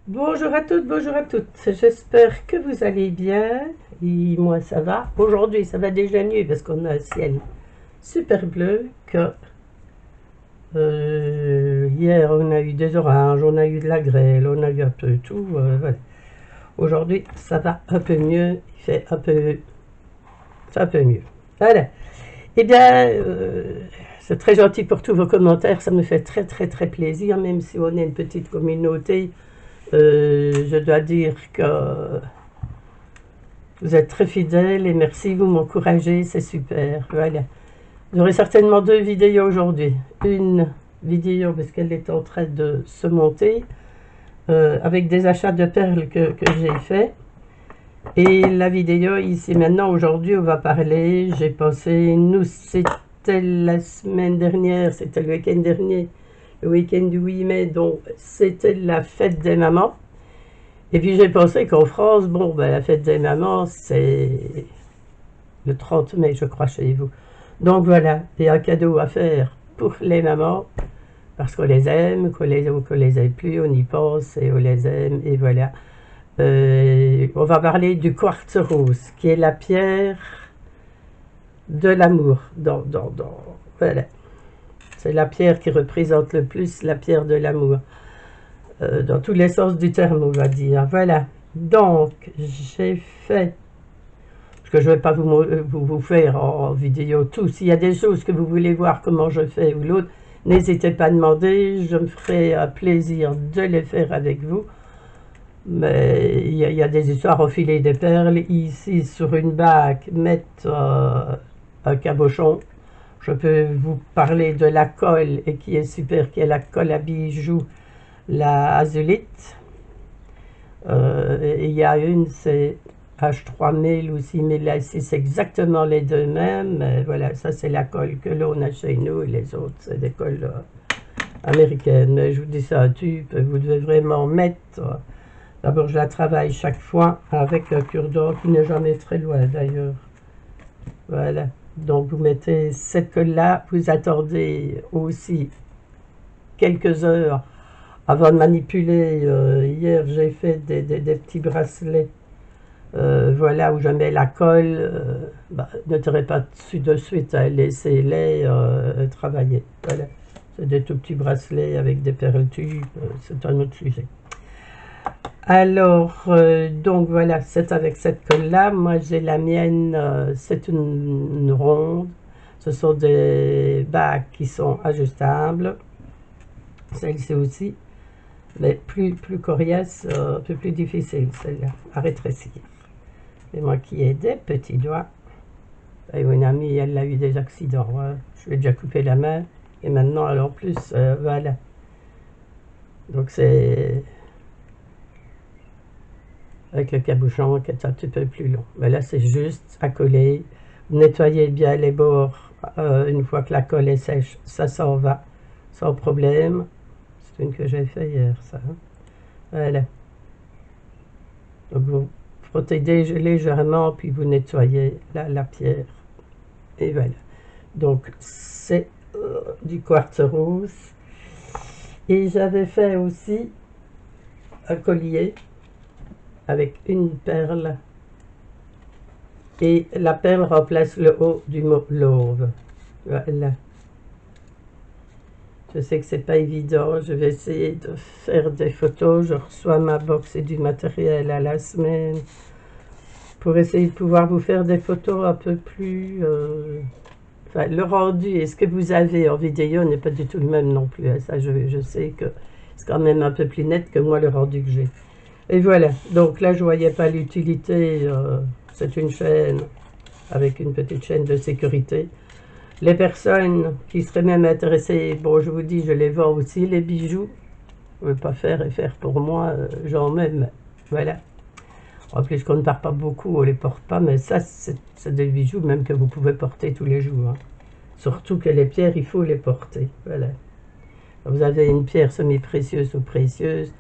Bonjour à toutes, bonjour à toutes. J'espère que vous allez bien. Et moi, ça va. Aujourd'hui, ça va déjà mieux parce qu'on a un ciel super bleu. Hier, on a eu des orages, on a eu de la grêle, on a eu un peu tout. Voilà. Aujourd'hui, ça va un peu mieux. C'est un peu mieux. Voilà. Eh bien, c'est très gentil pour tous vos commentaires. Ça me fait très, très, très plaisir, même si on est une petite communauté. Je dois dire que vous êtes très fidèles et merci, vous m'encouragez, c'est super. Voilà. J'aurai certainement deux vidéos aujourd'hui. Une vidéo parce qu'elle est en train de se monter avec des achats de perles que j'ai fait. Et la vidéo ici maintenant, aujourd'hui, on va parler. J'ai pensé, nous, c'était la semaine dernière, c'était le week-end dernier, le week-end du 8 mai, donc c'était la fête des mamans. Et puis j'ai pensé qu'en France, bon, ben, la fête des mamans, c'est le 30 mai, je crois, chez vous. Donc voilà, il y a un cadeau à faire pour les mamans, parce qu'on les aime, qu'on les aime plus, on y pense et on les aime, et voilà. On va parler du quartz rose, qui est la pierre de l'amour. Voilà. C'est la pierre qui représente le plus la pierre de l'amour. Dans tous les sens du terme, on va dire. Voilà. Donc, j'ai fait, parce que je ne vais pas vous faire en vidéo tout. S'il y a des choses que vous voulez voir comment je fais ou l'autre, n'hésitez pas à demander. Je me ferai un plaisir de les faire avec vous. Mais il y a des histoires au filet des perles. Ici, sur une bague, mettre un cabochon. Je peux vous parler de la colle, et qui est super, qui est la colle à bijoux, la azulite. Il y a une, c'est H3000 ou 6000, là, ici, c'est exactement les deux mêmes. Voilà, ça, c'est la colle que l'on a chez nous, et les autres, c'est des colles américaines. Mais je vous dis ça, vous devez vraiment mettre. D'abord, je la travaille chaque fois avec un cure-dent qui n'est jamais très loin, d'ailleurs. Voilà. Donc, vous mettez cette colle-là, vous attendez aussi quelques heures avant de manipuler. Hier, j'ai fait des petits bracelets. Voilà, où je mets la colle. Ne tirez pas dessus de suite, hein, laissez-les travailler. Voilà. C'est des tout petits bracelets avec des perles tubes. C'est un autre sujet. Alors, donc voilà, c'est avec cette colle-là. Moi, j'ai la mienne, c'est une ronde. Ce sont des bagues qui sont ajustables. Celle-ci aussi, mais plus coriace, un peu plus difficile, celle-là, à rétrécir. Et moi qui ai des petits doigts. Et une amie, elle a eu des accidents. Hein. Je lui ai déjà coupé la main. Et maintenant, alors en plus, voilà. Donc c'est avec le cabochon qui est un petit peu plus long. Mais là, c'est juste à coller. Nettoyez bien les bords une fois que la colle est sèche. Ça s'en va sans problème. C'est une que j'ai fait hier, ça. Hein. Voilà. Donc vous frottez légèrement, puis vous nettoyez la pierre. Et voilà. Donc c'est du quartz rose. Et j'avais fait aussi un collier avec une perle. Et la perle remplace le haut du mot love. Voilà. Je sais que c'est pas évident. Je vais essayer de faire des photos. Je reçois ma box et du matériel à la semaine pour essayer de pouvoir vous faire des photos un peu plus... Enfin, le rendu et ce que vous avez en vidéo n'est pas du tout le même non plus. Ça, je sais que c'est quand même un peu plus net que moi le rendu que j'ai. Et voilà. Donc là, je voyais pas l'utilité. C'est une chaîne avec une petite chaîne de sécurité. Les personnes qui seraient même intéressées, bon, je vous dis, je les vends aussi, les bijoux. Je ne veux pas faire et faire pour moi, j'en même. Voilà. En plus, qu'on ne part pas beaucoup, on ne les porte pas, mais ça, c'est des bijoux même que vous pouvez porter tous les jours. Hein. Surtout que les pierres, il faut les porter. Voilà. Vous avez une pierre semi-précieuse ou précieuse,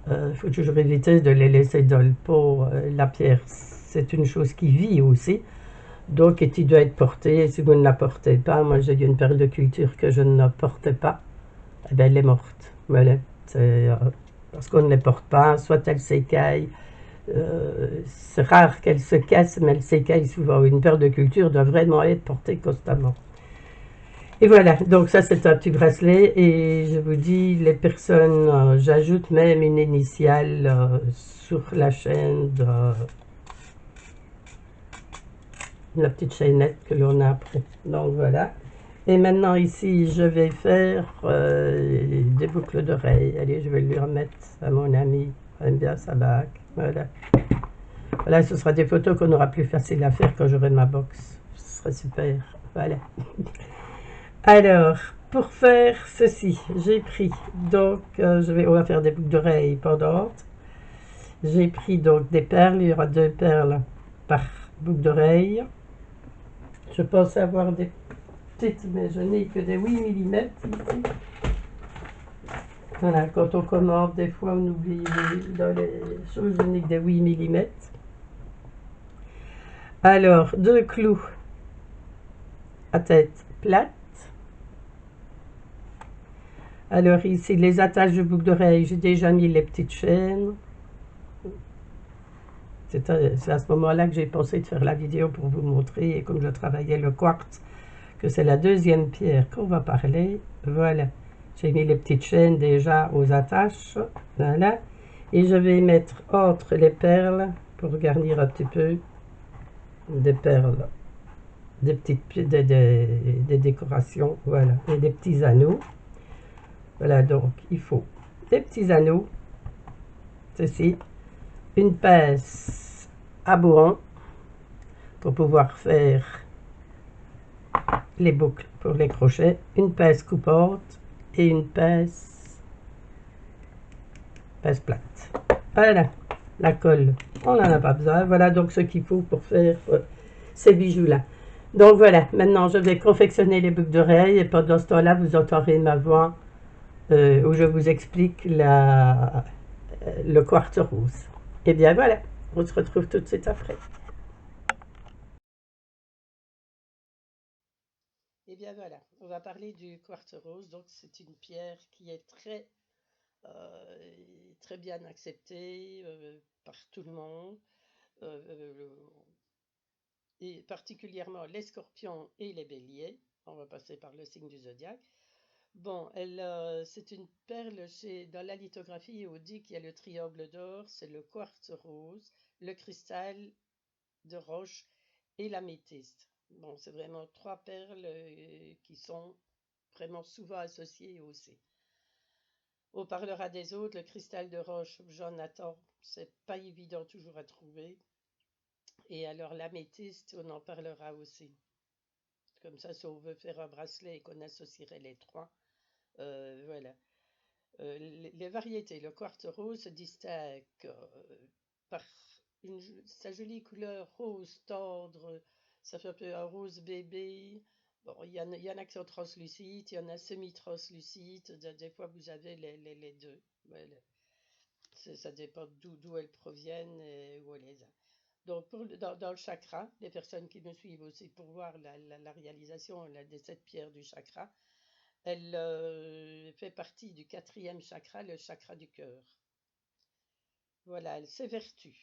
il faut toujours éviter de les laisser dans le pot. La pierre, c'est une chose qui vit aussi. Donc, il doit être porté. Si vous ne la portez pas, moi j'ai une perle de culture que je ne portais pas, eh bien, elle est morte. Voilà. parce qu'on ne les porte pas, soit elles s'écaillent. C'est rare qu'elles se cassent, mais elles s'écaillent souvent. Une paire de culture doit vraiment être portée constamment. Et voilà, donc ça c'est un petit bracelet, et je vous dis, les personnes, j'ajoute même une initiale sur la chaîne de la petite chaînette que l'on a après. Donc voilà. Et maintenant ici, je vais faire des boucles d'oreilles. Allez, je vais lui remettre à mon ami. Aime bien sa bague. Voilà. Voilà, ce sera des photos qu'on aura plus facile à faire quand j'aurai ma box. Ce sera super. Voilà. Alors, pour faire ceci, j'ai pris, donc, on va faire des boucles d'oreilles pendantes. J'ai pris donc des perles, il y aura 2 perles par boucle d'oreille. Je pensais avoir des petites, mais je n'ai que des 8 mm ici. Voilà, quand on commande, des fois on oublie dans les choses, je n'ai que des 8 mm. Alors, 2 clous à tête plate. Alors ici, les attaches de boucle d'oreille, j'ai déjà mis les petites chaînes. C'est à ce moment-là que j'ai pensé de faire la vidéo pour vous montrer, et comme je travaillais le quartz, que c'est la deuxième pierre qu'on va parler. Voilà, j'ai mis les petites chaînes déjà aux attaches. Voilà, et je vais mettre entre les perles, pour garnir un petit peu, des perles, des petites des décorations, voilà, et des petits anneaux. Voilà, donc il faut des petits anneaux, ceci, une pince à bourron pour pouvoir faire les boucles pour les crochets, une pince coupante et une pince plate. Voilà, la colle, on n'en a pas besoin. Voilà donc ce qu'il faut pour faire ces bijoux-là. Donc voilà, maintenant je vais confectionner les boucles d'oreilles, et pendant ce temps-là, vous entendrez ma voix où je vous explique le quartz rose. Et bien voilà, on se retrouve tout de suite après. Et bien voilà, on va parler du quartz rose. Donc c'est une pierre qui est très bien acceptée par tout le monde, euh, et particulièrement les scorpions et les béliers. On va passer par le signe du zodiaque. Bon, c'est une perle, dans la lithographie, on dit qu'il y a le triangle d'or, c'est le quartz rose, le cristal de roche et l'améthyste. Bon, c'est vraiment 3 perles qui sont vraiment souvent associées aussi. On parlera des autres, le cristal de roche, j'en attends, c'est pas évident toujours à trouver. Et alors l'améthyste, on en parlera aussi. Comme ça, si on veut faire un bracelet et qu'on associerait les 3, voilà. Les variétés, le quartz rose se distingue par sa jolie couleur rose tendre, ça fait un peu un rose bébé. Bon, il y en a qui sont translucides, il y en a semi-translucides, des fois vous avez les deux. Voilà. Ça dépend d'où elles proviennent et où on les a. Donc, dans le chakra, les personnes qui me suivent aussi pour voir la réalisation des 7 pierres du chakra, elle fait partie du 4e chakra, le chakra du cœur. Voilà, ses vertus.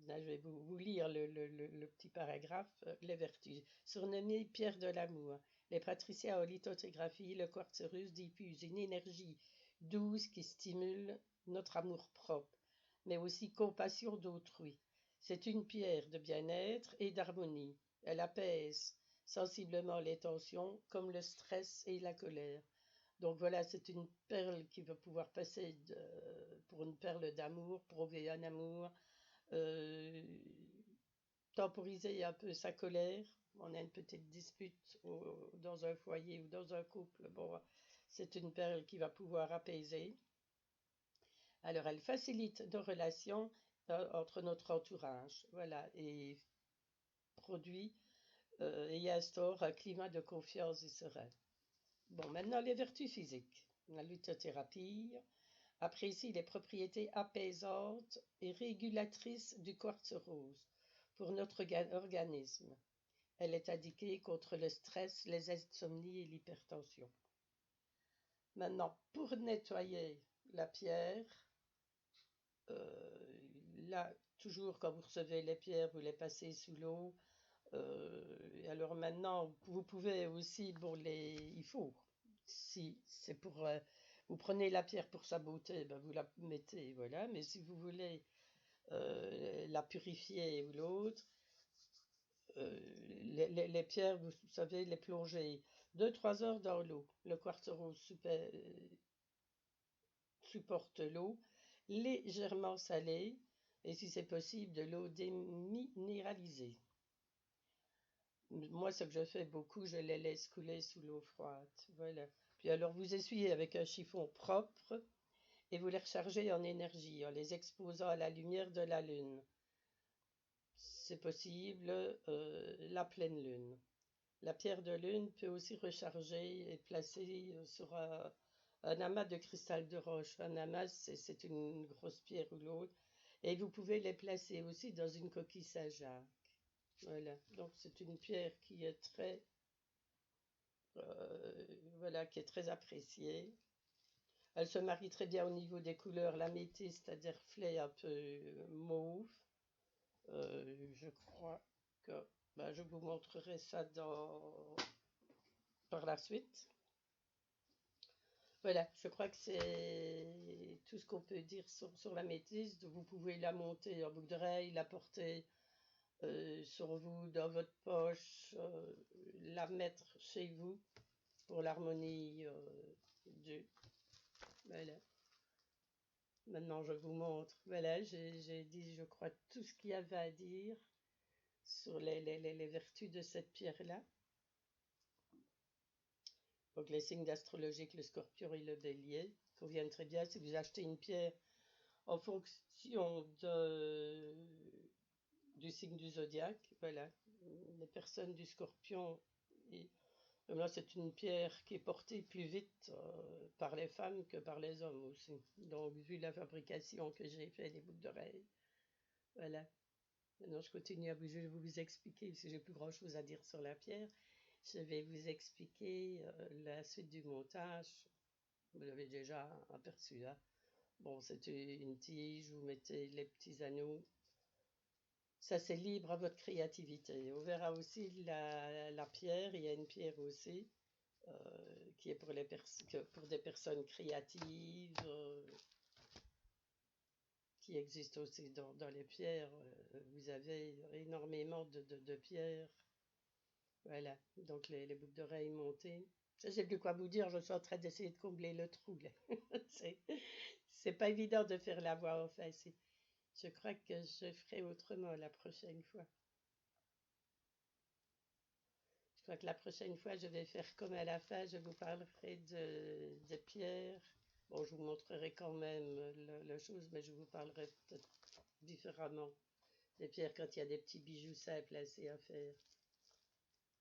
Là, je vais vous lire le petit paragraphe. Les vertus. Surnommée pierre de l'amour, les praticiens en lithographie, le quartz russe diffuse une énergie douce qui stimule notre amour propre, mais aussi compassion d'autrui. C'est une pierre de bien-être et d'harmonie. Elle apaise sensiblement les tensions, comme le stress et la colère. Donc voilà, c'est une perle qui va pouvoir passer pour une perle d'amour, prouver un amour, euh, temporiser un peu sa colère. On a une petite dispute dans un foyer ou dans un couple. Bon, c'est une perle qui va pouvoir apaiser. Alors, elle facilite nos relations entre notre entourage. Voilà, et produit et instaure un climat de confiance et serein. Bon, maintenant les vertus physiques. La lithothérapie apprécie les propriétés apaisantes et régulatrices du quartz rose pour notre organisme. Elle est indiquée contre le stress, les insomnies et l'hypertension. Maintenant, pour nettoyer la pierre, là, toujours quand vous recevez les pierres, vous les passez sous l'eau. Et alors maintenant, vous pouvez aussi, bon, il faut, si c'est pour, vous prenez la pierre pour sa beauté, ben vous la mettez, voilà. Mais si vous voulez la purifier ou l'autre, les pierres, vous savez, les plonger 2-3 heures dans l'eau. Le quartz rose supporte l'eau légèrement salée et si c'est possible de l'eau déminéralisée. Moi, ce que je fais beaucoup, je les laisse couler sous l'eau froide. Voilà. Puis alors, vous essuyez avec un chiffon propre et vous les rechargez en énergie en les exposant à la lumière de la lune. C'est possible la pleine lune. La pierre de lune peut aussi recharger et placer sur un amas de cristal de roche. Un amas, c'est une grosse pierre ou l'autre. Et vous pouvez les placer aussi dans une coquille Saint-Jacques. Voilà, donc c'est une pierre qui est voilà, qui est très appréciée. Elle se marie très bien au niveau des couleurs, l'améthyste, c'est-à-dire reflet un peu mauve. Je crois que ben, je vous montrerai ça par la suite. Voilà, je crois que c'est tout ce qu'on peut dire sur l'améthyste. Vous pouvez la monter en boucle d'oreille, la porter sur vous, dans votre poche, la mettre chez vous pour l'harmonie du... Voilà. Maintenant, je vous montre. Voilà, j'ai dit, je crois, tout ce qu'il y avait à dire sur les vertus de cette pierre-là. Donc, les signes astrologiques, le scorpion et le bélier, conviennent très bien. Si vous achetez une pierre en fonction du signe du zodiaque, voilà, les personnes du scorpion, là, c'est une pierre qui est portée plus vite par les femmes que par les hommes aussi. Donc, vu la fabrication que j'ai fait des boucles d'oreilles, voilà. Maintenant, je continue à vous expliquer, parce que j'ai plus grand chose à dire sur la pierre. Je vais vous expliquer la suite du montage. Vous l'avez déjà aperçu, hein. Bon, c'est une tige, vous mettez les petits anneaux. Ça, c'est libre à votre créativité. On verra aussi la pierre. Il y a une pierre aussi qui est pour des personnes créatives, qui existe aussi dans les pierres. Vous avez énormément de pierres. Voilà, donc les boucles d'oreilles montées. Je ne sais plus quoi vous dire, je suis en train d'essayer de combler le trou. C'est pas évident de faire la voix, enfin. Je crois que je ferai autrement la prochaine fois. Je crois que la prochaine fois, je vais faire comme à la fin, je vous parlerai de pierres. Bon, je vous montrerai quand même la chose, mais je vous parlerai peut-être différemment des pierres quand il y a des petits bijoux simples assez à faire.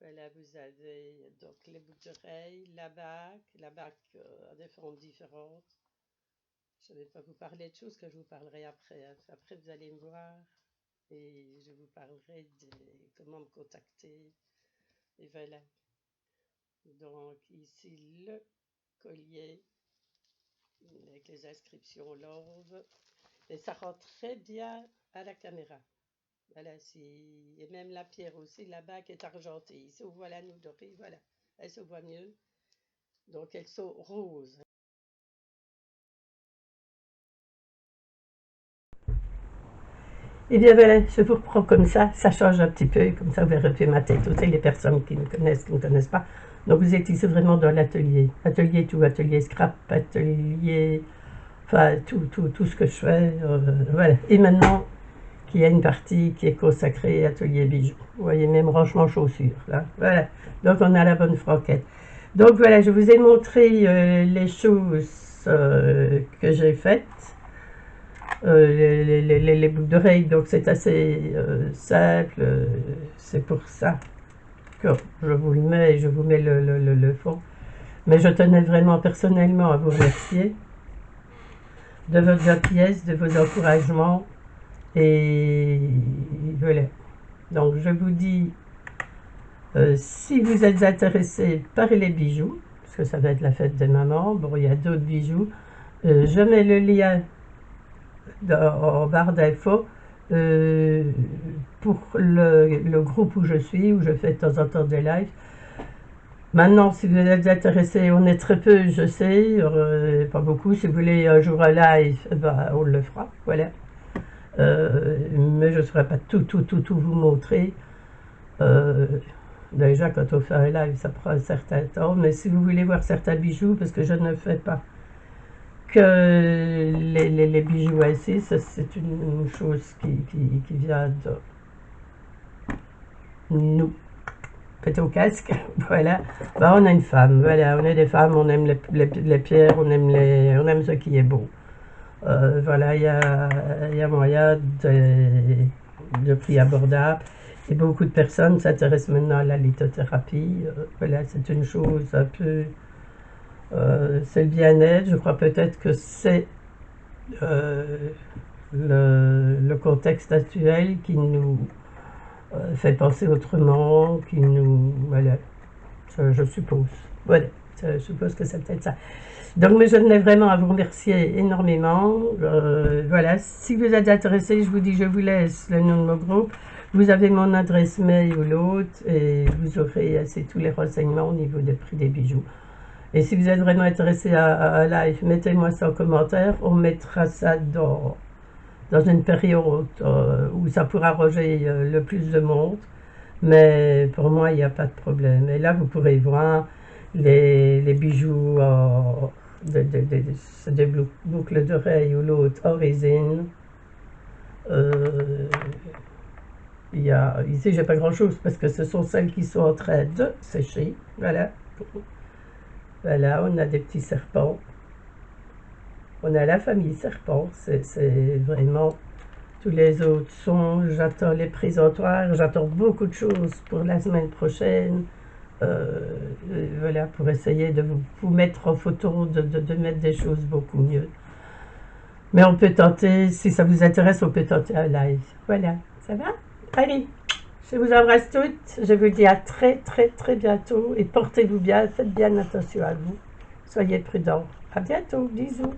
Voilà, vous avez donc les boucles d'oreilles, la bague a des formes différentes. Je ne vais pas vous parler de choses que je vous parlerai après. Hein. Après, vous allez me voir et je vous parlerai de comment me contacter. Et voilà. Donc, ici, le collier avec les inscriptions Love. Et ça rend très bien à la caméra. Voilà, et même la pierre aussi, la bague est argentée. Ici, on voit l'anneau doré, voilà. Elle se voit mieux. Donc, elles sont roses. Et bien voilà, je vous reprends comme ça change un petit peu, comme ça vous verrez plus ma tête. Aussi les personnes qui me connaissent, qui ne me connaissent pas. Donc vous êtes ici vraiment dans l'atelier. Atelier tout, atelier scrap, atelier, enfin tout ce que je fais. Voilà. Et maintenant, qu'il y a une partie qui est consacrée atelier bijoux. Vous voyez, même rangement chaussures, là. Voilà. Donc on a la bonne franquette. Donc voilà, je vous ai montré les choses que j'ai faites. Les boucles d'oreilles, donc c'est assez simple, c'est pour ça que je vous le mets et je vous mets le fond. Mais je tenais vraiment personnellement à vous remercier de votre gentillesse, de vos encouragements et voilà. Donc je vous dis, si vous êtes intéressé par les bijoux, parce que ça va être la fête des mamans, bon il y a d'autres bijoux, je mets le lien en barre d'infos pour le groupe où je suis, où je fais de temps en temps des lives. Maintenant, si vous êtes intéressé, on est très peu, je sais, pas beaucoup. Si vous voulez un jour un live, ben, on le fera, voilà. Mais je ne saurais pas tout vous montrer. Déjà, quand on fait un live, ça prend un certain temps. Mais si vous voulez voir certains bijoux, parce que je ne fais pas que les bijoux ainsi, ça c'est une chose qui vient de nous. Péter au casque, voilà. Ben, on a une femme, voilà, on est des femmes, on aime les pierres, on aime ce qui est beau. Voilà, il y a moyen de prix abordables. Et beaucoup de personnes s'intéressent maintenant à la lithothérapie. Voilà, c'est une chose un peu... c'est le bien-être. Je crois peut-être que c'est le contexte actuel qui nous fait penser autrement, qui nous... Voilà, je suppose. Voilà, je suppose que c'est peut-être ça. Donc, mais je tenais vraiment à vous remercier énormément. Voilà, si vous êtes intéressé, je vous dis, je vous laisse le nom de mon groupe. Vous avez mon adresse mail ou l'autre et vous aurez assez tous les renseignements au niveau des prix des bijoux. Et si vous êtes vraiment intéressé à un live, mettez-moi ça en commentaire. On mettra ça dans une période où ça pourra arranger le plus de monde. Mais pour moi, il n'y a pas de problème. Et là, vous pourrez voir les bijoux des boucles d'oreilles ou l'autre en résine. Ici, j'ai pas grand chose parce que ce sont celles qui sont en train de sécher. Voilà. Voilà, on a des petits serpents. On a la famille serpent. C'est vraiment tous les autres sont. J'attends les présentoirs. J'attends beaucoup de choses pour la semaine prochaine. Voilà, pour essayer de vous mettre en photo, de mettre des choses beaucoup mieux. Mais on peut tenter, si ça vous intéresse, on peut tenter un live. Voilà, ça va? Allez, je vous embrasse toutes. Je vous dis à très bientôt. Et portez-vous bien, faites bien attention à vous. Soyez prudents. À bientôt, bisous.